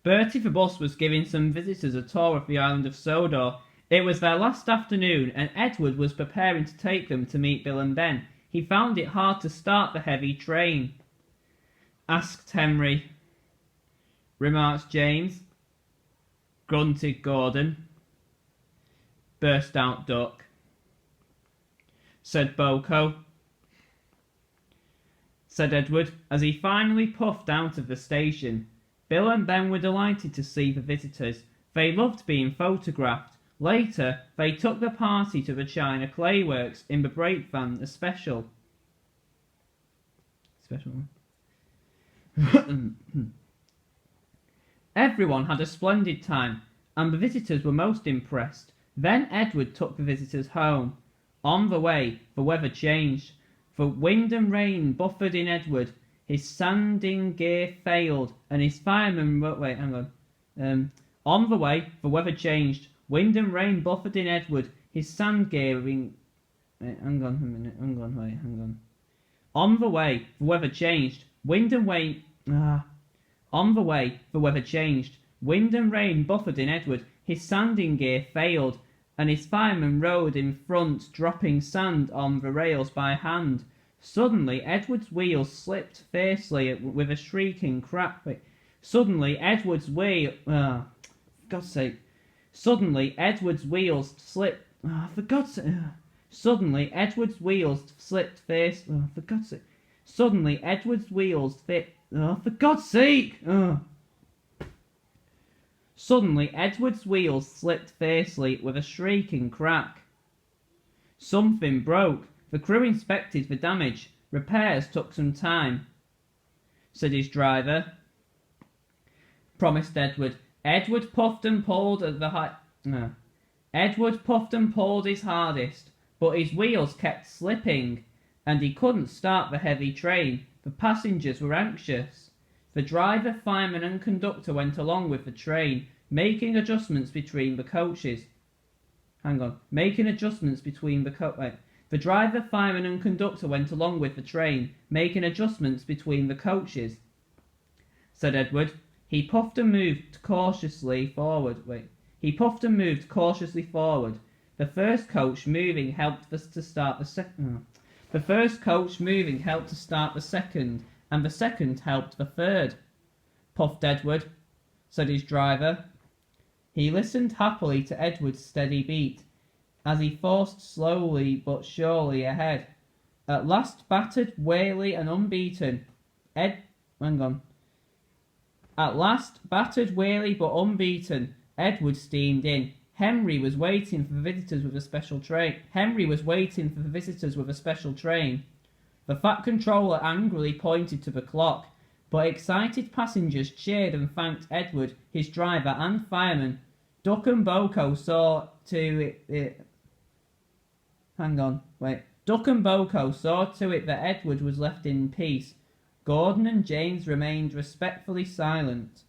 Bertie the bus was giving some visitors a tour of the island of Sodor. It was their last afternoon, and Edward was preparing to take them to meet Bill and Ben. He found it hard to start the heavy train. Asked Henry, remarked James. Grunted Gordon. Burst out Duck. Said Boko. Said Edward, as he finally puffed out of the station. Bill and Ben were delighted to see the visitors. They loved being photographed. Later, they took the party to the China Clay Works in the brake van, a special. Everyone had a splendid time, and the visitors were most impressed. Then Edward took the visitors home. On the way, the weather changed. The wind and rain buffeted in Edward. His sanding gear failed, and his fireman... On the way, the weather changed. Wind and rain buffeted in Edward. His sand gear... On the way, the weather changed. Wind and rain... On the way, the weather changed. Wind and rain buffeted in Edward. His sanding gear failed, and his fireman rode in front, dropping sand on the rails by hand. Suddenly, Edward's wheels slipped fiercely with a shrieking crack. Suddenly, Edward's wheel... for God's sake. Suddenly, Edward's wheels slipped... for God's sake. Suddenly, Edward's wheels slipped fiercely... for God's sake. Suddenly, Edward's wheels fit... for God's sake! Suddenly, Edward's wheels slipped fiercely with a shrieking crack. Something broke. The crew inspected the damage. Repairs took some time, said his driver. Promised Edward. Edward puffed and pulled at the Edward puffed and pulled his hardest, but his wheels kept slipping, and he couldn't start the heavy train. The passengers were anxious. The driver, fireman and conductor went along with the train, making adjustments between the coaches. The driver, fireman and conductor went along with the train, making adjustments between the coaches, said Edward. He puffed and moved cautiously forward. The first coach moving helped to start the second. The first coach moving helped to start the second, and the second helped the third. Puffed Edward, said his driver. He listened happily to Edward's steady beat, as he forced slowly but surely ahead. At last, battered, wily and unbeaten, Edward steamed in. Henry was waiting for the visitors with a special train. The fat controller angrily pointed to the clock, but excited passengers cheered and thanked Edward, his driver and fireman. Duck and Boko saw to it that Edward was left in peace. Gordon and James remained respectfully silent.